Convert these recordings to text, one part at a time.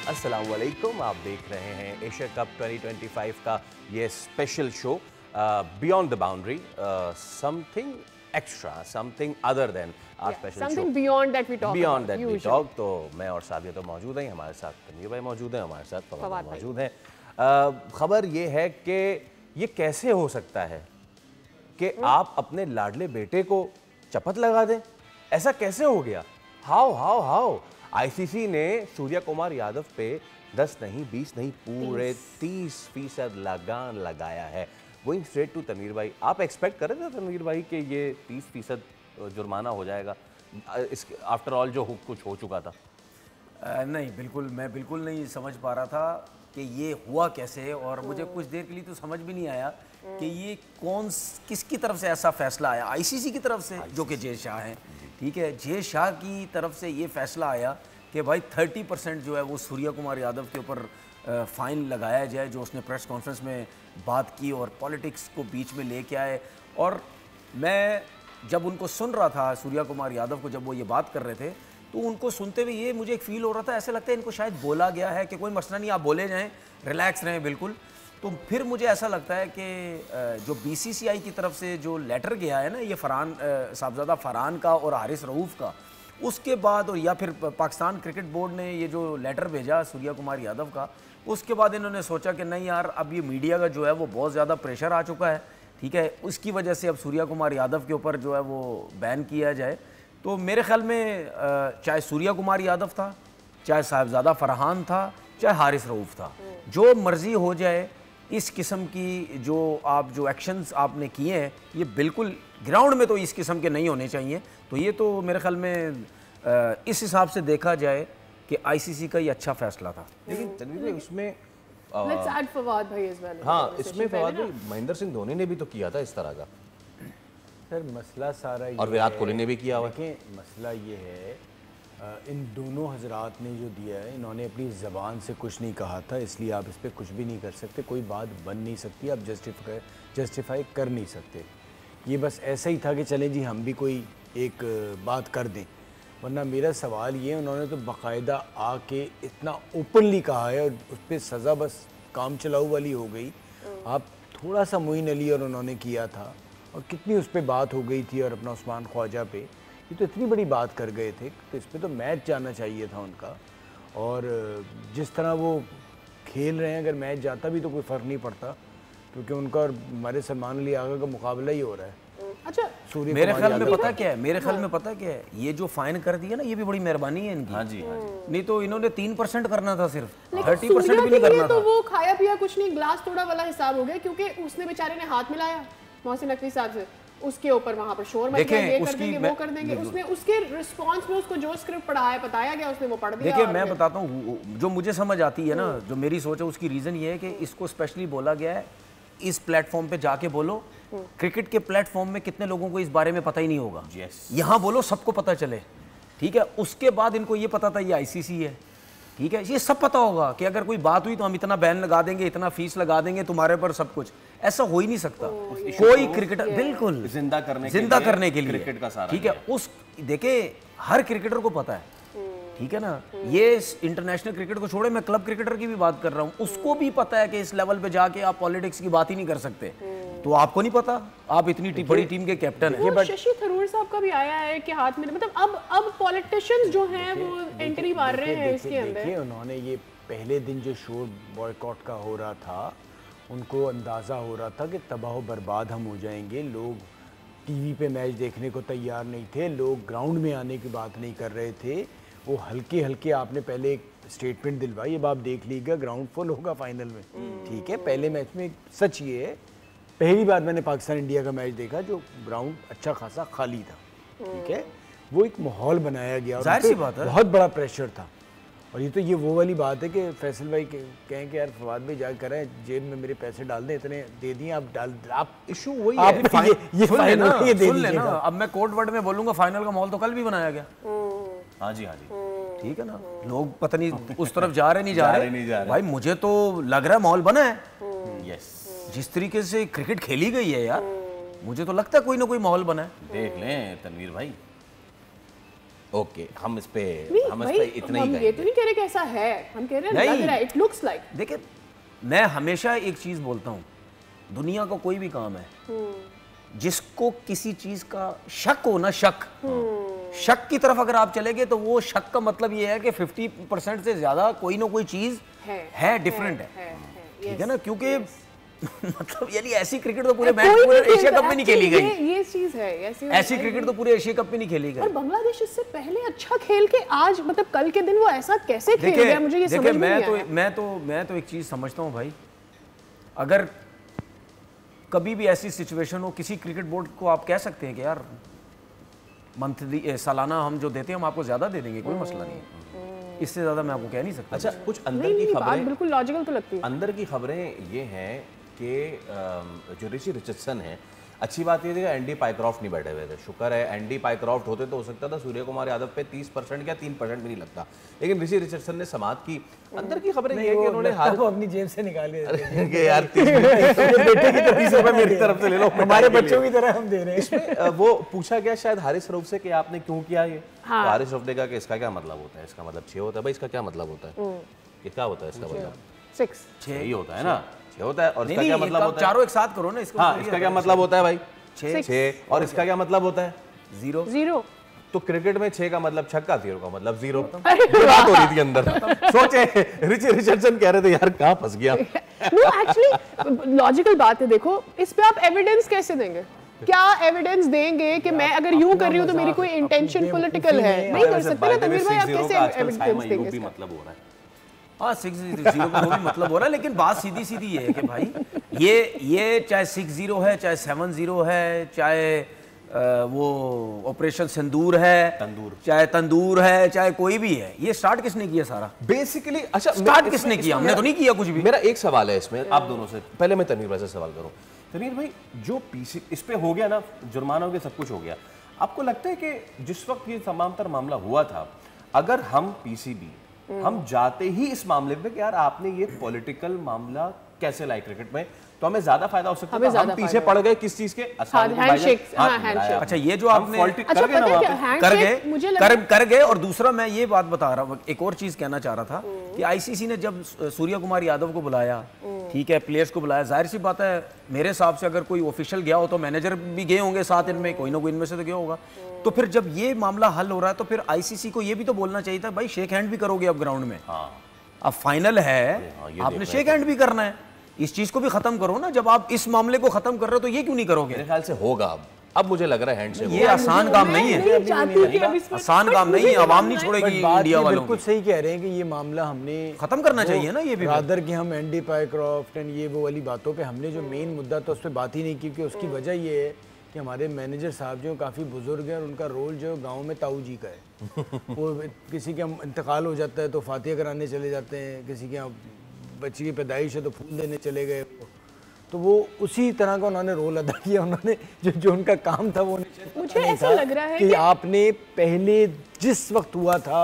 अस्सलाम वालेकुम, आप देख रहे हैं एशिया कप 2025 का ये special show beyond the boundary, something extra, something other than our special show, something beyond that we talk, beyond that we talk. तो मैं और सादिया तो मौजूद हैं, हमारे साथ तनवीर भाई मौजूद हैं, हमारे साथ फवाद मौजूद हैं। खबर ये है कि ये कैसे हो सकता है कि आप अपने लाडले बेटे को चपत लगा दें, ऐसा कैसे हो गया? हाउ आईसीसी ने सूर्या कुमार यादव पे 10 नहीं 20 नहीं पूरे 30% लगान लगाया है। गोइंग स्ट्रेट टू तनवीर भाई, आप एक्सपेक्ट कर रहे थे तनवीर भाई कि ये 30% जुर्माना हो जाएगा इस आफ्टर ऑल जो कुछ हो चुका था? नहीं, मैं बिल्कुल नहीं समझ पा रहा था कि ये हुआ कैसे, और मुझे कुछ देर के लिए तो समझ भी नहीं आया कि ये किसकी तरफ से ऐसा फैसला आया। आईसीसी की तरफ से, जो कि जय शाह हैं, ठीक है, जय शाह की तरफ से ये फैसला आया कि भाई 30% जो है वो सूर्या कुमार यादव के ऊपर फ़ाइन लगाया जाए, जो उसने प्रेस कॉन्फ्रेंस में बात की और पॉलिटिक्स को बीच में लेके आए। और मैं जब उनको सुन रहा था, सूर्या कुमार यादव को, जब वो ये बात कर रहे थे, तो उनको सुनते हुए ये मुझे एक फ़ील हो रहा था, ऐसा लगता है इनको शायद बोला गया है कि कोई मसला नहीं, आप बोले जाएं, रिलैक्स रहें बिल्कुल। तो फिर मुझे ऐसा लगता है कि जो बीसीसीआई की तरफ से जो लेटर गया है ना, ये साहबजादा फरहान का और हारिस रऊफ़ का, उसके बाद, और या फिर पाकिस्तान क्रिकेट बोर्ड ने ये जो लेटर भेजा सूर्या कुमार यादव का, उसके बाद इन्होंने सोचा कि नहीं यार, अब ये मीडिया का जो है वो बहुत ज़्यादा प्रेशर आ चुका है, ठीक है, उसकी वजह से अब सूर्या कुमार यादव के ऊपर जो है वो बैन किया जाए। तो मेरे ख्याल में चाहे सूर्या कुमार यादव था, चाहे साहबजादा फरहान था, चाहे हारिस रऊफ़ था, जो मर्ज़ी हो जाए, इस किस्म की जो एक्शंस आपने किए हैं, ये बिल्कुल ग्राउंड में तो इस किस्म के नहीं होने चाहिए। तो ये तो मेरे ख्याल में इस हिसाब से देखा जाए कि आईसीसी का ये अच्छा फैसला था। लेकिन तनवीर भाई उसमें लेट्स ऐड फवाद भाई इस बारे में। हाँ, इसमें फवाद भाई महेंद्र सिंह धोनी ने भी तो किया था इस तरह का सर। मसला सारा ये, और विराट कोहली ने भी किया हुआ। देखिए, मसला ये है, इन दोनों हजरात ने जो दिया है, इन्होंने अपनी ज़बान से कुछ नहीं कहा था, इसलिए आप इस पर कुछ भी नहीं कर सकते, कोई बात बन नहीं सकती, आप जस्टिफाई कर नहीं सकते। ये बस ऐसा ही था कि चलें जी हम भी कोई एक बात कर दें, वरना मेरा सवाल ये, उन्होंने तो बाकायदा आके इतना ओपनली कहा है और उस पर सज़ा बस काम चलाऊ वाली हो गई। आप थोड़ा सा मोइन अली और उन्होंने किया था, और कितनी उस पर बात हो गई थी, और अपना उस्मान ख्वाजा पे, ये तो इतनी बड़ी बात कर गए थे, तो इस पर तो मैच जाना चाहिए था उनका। और जिस तरह वो खेल रहे हैं, अगर मैच जाता भी तो कोई फ़र्क नहीं पड़ता, क्योंकि उनका और हमारे सलमान अली आगा का मुकाबला ही हो रहा है। अच्छा, मेरे ख्याल में पता क्या है, ये जो फाइन कर दिया ना, ये भी बड़ी मेहरबानी है इनकी। हाँ जी। नहीं तो इन्होंने 3% करना था, सिर्फ 30% भी नहीं करना तो था। वो खाया पिया कुछ नहीं, ग्लास तोड़ा वाला हिसाब हो गया, क्योंकि उसने बेचारे ने हाथ मिलाया मोहसिन नकवी साहब से, उसके ऊपर वहां पर शोर मच गया, ये कर देंगे, वो कर देंगे। उसने उसके रिस्पांस में उसको जो स्क्रिप्ट पढ़ाया बताया गया, उसने वो पढ़ दिया। देखिए, मैं बताता हूँ, जो मुझे समझ आती है ना, जो मेरी सोच है, उसकी रीज़न ये है कि इसको स्पेशली बोला गया है, इस प्लेटफॉर्म पे जाके बोलो। क्रिकेट के प्लेटफॉर्म में कितने लोगों को इस बारे में पता ही नहीं होगा। यहाँ बोलो, सबको पता चले, ठीक है। उसके बाद इनको ये पता था ये आईसीसी है, ठीक है, ये सब पता होगा कि अगर कोई बात हुई तो हम इतना बैन लगा देंगे, इतना फीस लगा देंगे तुम्हारे पर, सब कुछ। ऐसा हो ही नहीं सकता। कोई क्रिकेटर बिल्कुल जिंदा करने के लिए क्रिकेट का सारा, ठीक है। उस देखे, हर क्रिकेटर को पता है, ठीक है ना। ये इंटरनेशनल क्रिकेट को छोड़े, मैं क्लब क्रिकेटर की भी बात कर रहा हूँ, उसको भी पता है कि इस लेवल पे जाके आप पॉलिटिक्स की बात ही नहीं कर सकते। तो आपको नहीं पता, आप इतनी बड़ी टीम के कैप्टन हैं। शशि थरूर साहब का भी आया है कि हाथ में, मतलब अब पॉलिटिशियंस जो हैं वो एंट्री मार रहे हैं इसके अंदर। देखिए, उन्होंने ये पहले दिन जो शोर बॉयकॉट का हो रहा था, उनको अंदाज़ा हो रहा था कि तबाह बर्बाद हम हो जाएंगे, लोग टीवी पे मैच देखने को तैयार नहीं थे, लोग ग्राउंड में आने की बात नहीं कर रहे थे। वो हल्के हल्के आपने पहले एक स्टेटमेंट दिलवाई, अब आप देख लीजिएगा ग्राउंड फुल होगा फाइनल में, ठीक है। पहले मैच में सच ये है, पहली बार मैंने पाकिस्तान इंडिया का मैच देखा जो ग्राउंड अच्छा खासा खाली था, ठीक है। वो एक माहौल बनाया गया, जाहिर सी बात है, बहुत बड़ा प्रेशर था। और ये वो वाली बात है कि फैसल भाई कहें कि यार फवाद भाई जा करें, जेब में मेरे पैसे डाल दें, इतने दे दिए, आप इशू वही है, ये फाइनल ये दे दीजिएगा। अब मैं कोड वर्ड में बोलूंगा, फाइनल का माहौल तो कल भी बनाया गया। हाँ जी, ठीक है ना। लोग पता नहीं उस तरफ जा रहे नहीं जा रहे, भाई मुझे तो लग रहा है माहौल बना है। यस, जिस तरीके से क्रिकेट खेली गई है यार, मुझे तो लगता है कोई ना कोई माहौल बना है। देख लें तनवीर भाई, ओके, हम इस पे इतना हम ही ये तो नहीं कह रहे कि ऐसा है, हम कह रहे हैं लग रहा है, इट लुक्स लाइक। देखिए मैं हमेशा एक चीज बोलता हूँ, दुनिया का कोई भी काम है जिसको किसी चीज का शक हो ना, शक की तरफ अगर आप चले गए तो वो शक का मतलब ये है कि 50% से ज्यादा कोई ना कोई चीज है डिफरेंट है, ठीक है ना, क्योंकि मतलब यानी ऐसी क्रिकेट तो पूरे एशिया कप में नहीं खेली गई, ये चीज है, ऐसी क्रिकेट तो पूरे एशिया कप में नहीं खेली गई। और बांग्लादेश इससे पहले अच्छा खेल के आज मतलब कल के दिन वो ऐसा कैसे खेल गया, मुझे ये समझ में नहीं आया। मैं तो एक चीज समझता हूँ भाई, अगर कभी भी ऐसी सिचुएशन हो, किसी क्रिकेट बोर्ड को आप कह सकते हैं कि यार मंथली सालाना हम जो देते हैं हम आपको ज्यादा दे देंगे, कोई मसला नहीं है, इससे ज्यादा मैं आपको कह नहीं सकता। अच्छा, कुछ अंदर की खबरें बिल्कुल लॉजिकल तो लगती है। अंदर की खबरें ये हैं कि जो ऋषि रिचर्डसन है, अच्छी बात ये थी कि एंडी पाइक्रॉफ्ट नहीं बैठे हुए थे, शुक्र है एंडी पाइक्रॉफ्ट होते तो हो सकता था सूर्य कुमार यादव पे 30% या 3% भी नहीं लगता, लेकिन ऋषि रिचर्डसन ने समाप्त की। अंदर की खबरें ये है कि उन्होंने हाल अपनी जेब से निकाले यार 30 रुपए मेरी तरफ से ले लो, हमारे बच्चों की तरह हम दे रहे हैं। इसमें वो पूछा गया शायद हारिस रऊफ से कि आपने क्यों किया ये, तो हारिस रऊफ ने कहा कि इसका क्या मतलब होता है, इसका मतलब 6 होता है। भाई इसका क्या मतलब होता है, ये क्या होता है इसका मतलब 6 ही होता है ना, 6 होता है। और इसका क्या मतलब होता है, चारों एक साथ करो ना इसको। हाँ, इसका क्या मतलब होता है भाई 6, और इसका क्या मतलब होता है 0। तो क्रिकेट में 6 का मतलब छक्का, 0 का मतलब 0। बात हो रही थी अंदर, सोचे रिची रिचर्डसन कह रहे थे यार कहाँ फंस गया। नो एक्चुअली लॉजिकल बात है, देखो इस पे आप एविडेंस कैसे देंगे, क्या एविडेंस देंगे कि मैं अगर यूं कर रही हूं तो मेरी कोई इंटेंशन पॉलिटिकल है, नहीं कर सकते ना तनवीर भाई, आप कैसे एविडेंस देंगे इसका? मतलब हो रहा है हाँ 6-0 का वो भी मतलब हो रहा है, लेकिन बात सीधी सीधी ये है कि भाई ये चाहे 6-0 है, चाहे 7-0 है, चाहे वो ऑपरेशन सिंदूर है, चाहे तंदूर है, चाहे कोई भी है, ये स्टार्ट किसने किया सारा बेसिकली? अच्छा, स्टार्ट किसने किया? हमने तो नहीं किया कुछ भी। मेरा एक सवाल है इसमें आप दोनों से, पहले मैं तनवीर भाई से सवाल करूं। तनवीर भाई, जो पीसी इस पे हो गया ना, जुर्माना हो गया, सब कुछ हो गया, आपको लगता है कि जिस वक्त ये तमामतर मामला हुआ था, अगर हम पीसीबी हम जाते ही इस मामले पे कि यार आपने ये पॉलिटिकल मामला कैसे लाया क्रिकेट में, तो हमें ज्यादा फायदा हो सकता है। हम पीछे पड़ गए किस चीज के? अच्छा, ये जो आपने कर गए। और दूसरा मैं ये बात बता रहा हूँ, एक और चीज कहना चाह रहा था कि आईसीसी ने जब सूर्य कुमार यादव को बुलाया, ठीक है, प्लेयर्स को बुलाया, जाहिर सी बात है मेरे हिसाब से अगर कोई ऑफिशियल गया हो तो मैनेजर भी गए होंगे साथ, इनमें कोई ना कोई इनमें से तो गया होगा। तो फिर जब ये मामला हल हो रहा है तो फिर आईसीसी को ये भी तो बोलना चाहिए था, भाई शेक हैंड भी करोगे अब ग्राउंड में, अब फाइनल है, आपने शेक हैंड भी करना है, इस चीज को भी खत्म करो ना। जब आप इस मामले को खत्म कर रहे हो तो ये क्यों नहीं करोगे? मेरे ख्याल से होगा अब मुझे लग रहा है हैंड से ये आसान काम नहीं है, आसान काम नहीं है, आवाम नहीं छोड़ेगी इंडिया वालों। बिल्कुल सही कह रहे हैं कि ये मामला हमने खत्म करना चाहिए ना, ये भी रादर कि हम एंडी पाइक्रॉफ्ट एंड ये वो वाली बातों पे हमने जो मेन मुद्दा था उस पर बात ही नहीं की, क्योंकि उसकी वजह ये है कि हमारे मैनेजर साहब जो काफ़ी बुजुर्ग हैं और उनका रोल जो गांव में ताऊ जी का है। वो किसी के इंतकाल हो जाता है तो फातिहा कराने चले जाते हैं, किसी के यहाँ बच्ची की पैदाइश है तो फूल देने चले गए, तो वो उसी तरह का उन्होंने रोल अदा किया। उन्होंने जो उनका काम था वो मुझे ऐसा लग रहा है कि आपने पहले जिस वक्त हुआ था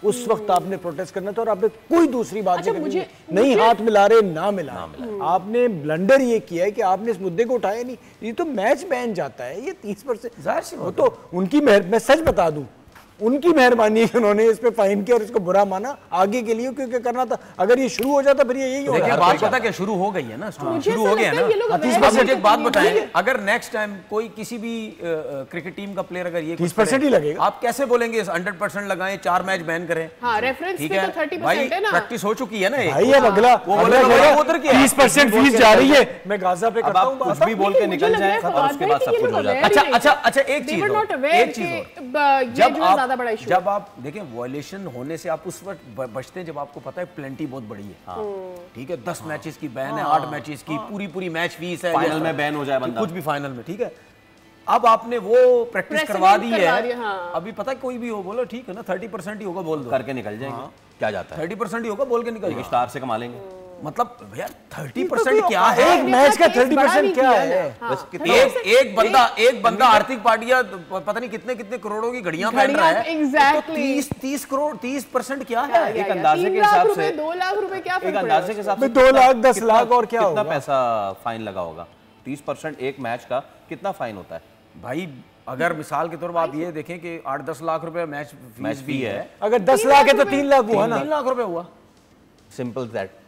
उस वक्त आपने प्रोटेस्ट करना था और आपने कोई दूसरी बात नहीं हाथ मिला रहे ना मिला। आपने ब्लंडर ये किया है कि आपने इस मुद्दे को उठाया नहीं, ये तो मैच बैन जाता है, ये 30% जाहिर सी वो तो उनकी मैं सच बता दूं, उनकी मेहरबानी है कि उन्होंने इस पे फाइन किया और इसको बुरा माना आगे के लिए, क्योंकि करना था। अगर ये शुरू हो जाता फिर ये यही होगा। बात पता क्या शुरू हो गई है ना, शुरू हो गया ना। अब मुझे एक बात बताएं, अगर नेक्स्ट टाइम कोई किसी भी क्रिकेट टीम का प्लेयर अगर ये 30% ही लगेगा, आप कैसे बोलेंगे 100% लगाएं, 4 मैच बैन करें? ठीक है भाई, प्रैक्टिस हो चुकी है ना भाई, अब अगला 30% फीस जा रही है। मैं गाजा पे करता हूं, कुछ भी बोल के निकल जाए और उसके बाद सब कुछ हो जाता है। अच्छा एक चीज जब आप देखें वायलेशन होने से आप उस वक्त बचते हैं जब आपको पता है प्लेंटी बहुत बड़ी है, ठीक है, 10 मैचेस की बैन है, 8 मैचेस की पूरी मैच फीस है, फाइनल में बैन हो जाए बंदा, कुछ भी फाइनल में, ठीक है। अब आपने वो प्रैक्टिस करवा दी है, अभी पता है कोई भी हो, बोलो ठीक है ना 30% ही होगा, बोल दो, करके निकल जाएंगे, क्या जाता है 30% ही होगा, बोल के निकल जाएंगे, स्टार से कमा लेंगे। मतलब यार 30% क्या है? एक मैच का 30% क्या है? एक बंदा आर्थिक पार्टियां पता नहीं कितने करोड़ों की घड़ियां पहन रहा है, एग्जैक्टली 30 करोड़ 30% क्या है? एक अंदाजे के हिसाब से 2 लाख रुपए क्या एक अंदाजे के हिसाब से 2 लाख 10 लाख और क्या कितना पैसा फाइन लगा होगा? 30% एक मैच का कितना फाइन होता है भाई? अगर मिसाल के तौर पर आप ये देखें कि 8-10 लाख रुपए मैच फीस भी है, अगर 10 लाख है तो 3 लाख हुआ ना, 3 लाख रुपए हुआ। Simple that.